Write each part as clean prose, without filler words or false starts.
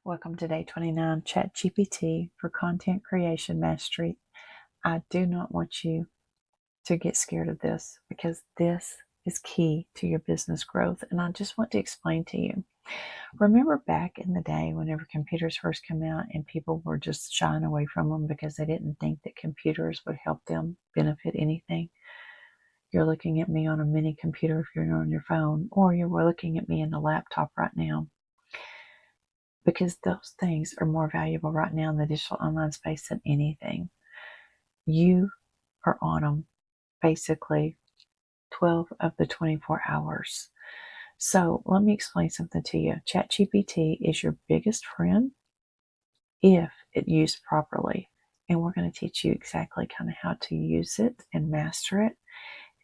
Welcome to day 29, ChatGPT for Content Creation Mastery. I do not want you to get scared of this because this is key to your business growth. And I just want to explain to you. Remember back in the day whenever computers first came out and people were just shying away from them because they didn't think that computers would help them benefit anything? You're looking at me on a mini computer if you're on your phone, or you're looking at me in a laptop right now. Because those things are more valuable right now in the digital online space than anything. You are on them basically 12 of the 24 hours. So let me explain something to you. ChatGPT is your biggest friend if it used properly. And we're going to teach you exactly kind of how to use it and master it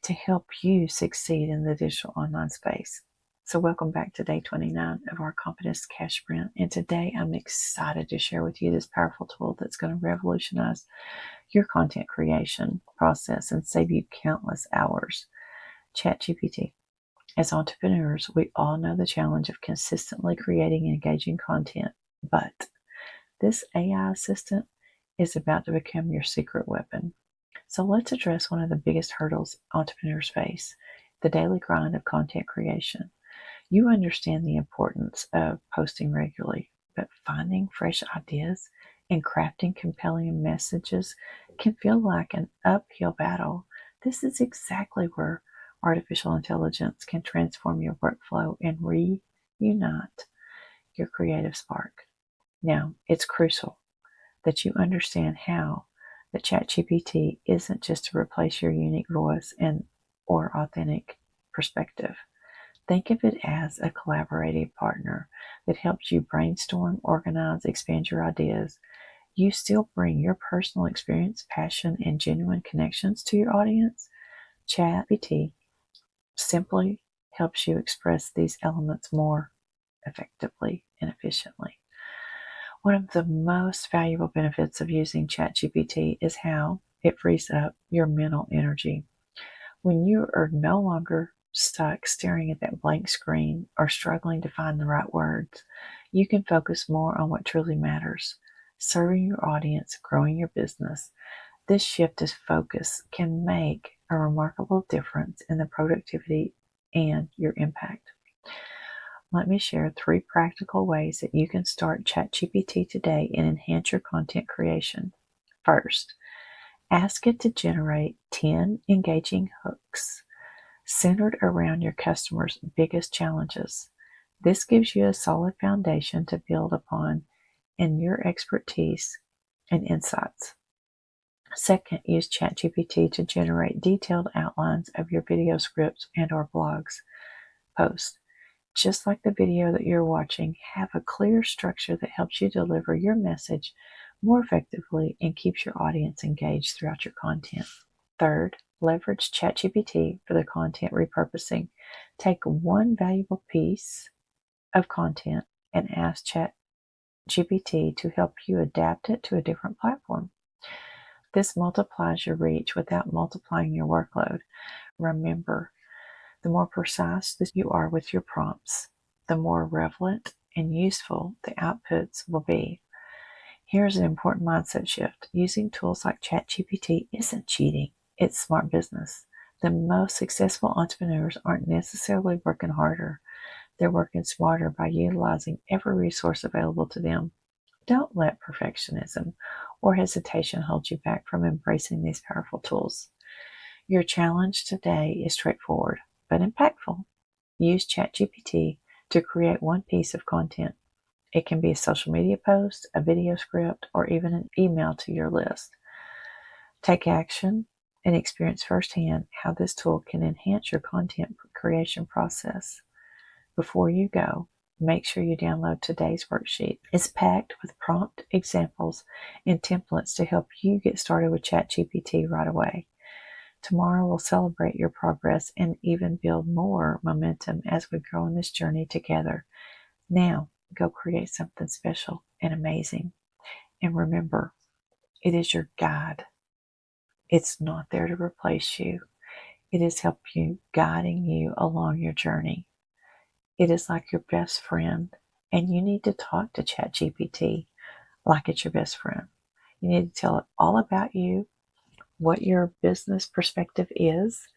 to help you succeed in the digital online space. So welcome back to day 29 of our Competence Cash Sprint. And today I'm excited to share with you this powerful tool that's going to revolutionize your content creation process and save you countless hours. ChatGPT. As entrepreneurs, we all know the challenge of consistently creating engaging content, but this AI assistant is about to become your secret weapon. So let's address one of the biggest hurdles entrepreneurs face, the daily grind of content creation. You understand the importance of posting regularly, but finding fresh ideas and crafting compelling messages can feel like an uphill battle. This is exactly where artificial intelligence can transform your workflow and reunite your creative spark. Now, it's crucial that you understand how the ChatGPT isn't just to replace your unique voice or authentic perspective. Think of it as a collaborative partner that helps you brainstorm, organize, expand your ideas. You still bring your personal experience, passion, and genuine connections to your audience. ChatGPT simply helps you express these elements more effectively and efficiently. One of the most valuable benefits of using ChatGPT is how it frees up your mental energy. When you are no longer stuck staring at that blank screen or struggling to find the right words, you can focus more on what truly matters, serving your audience, growing your business. This shift of focus can make a remarkable difference in the productivity and your impact. Let me share 3 practical ways that you can start ChatGPT today and enhance your content creation. First, ask it to generate 10 engaging hooks centered around your customers' biggest challenges. This gives you a solid foundation to build upon in your expertise and insights. Second, use ChatGPT to generate detailed outlines of your video scripts and/or blogs posts. Just like the video that you're watching, have a clear structure that helps you deliver your message more effectively and keeps your audience engaged throughout your content. Third, leverage ChatGPT for the content repurposing. Take one valuable piece of content and ask ChatGPT to help you adapt it to a different platform. This multiplies your reach without multiplying your workload. Remember, the more precise that you are with your prompts, the more relevant and useful the outputs will be. Here's an important mindset shift. Using tools like ChatGPT isn't cheating, it's smart business. The most successful entrepreneurs aren't necessarily working harder. They're working smarter by utilizing every resource available to them. Don't let perfectionism or hesitation hold you back from embracing these powerful tools. Your challenge today is straightforward but impactful. Use ChatGPT to create one piece of content. It can be a social media post, a video script, or even an email to your list. Take action and experience firsthand how this tool can enhance your content creation process. Before you go, make sure you download today's worksheet. It's packed with prompt examples and templates to help you get started with ChatGPT right away. Tomorrow we'll celebrate your progress and even build more momentum as we grow in this journey together. Now, go create something special and amazing. And remember, it is your guide. It's not there to replace you. It is guiding you along your journey. It is like your best friend And you need to talk to ChatGPT like it's your best friend. You need to tell it all about you, what your business perspective is,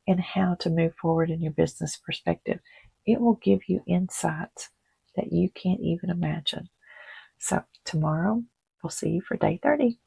and how to move forward in your business perspective. It will give you insights that you can't even imagine. So, tomorrow, we'll see you for day 30.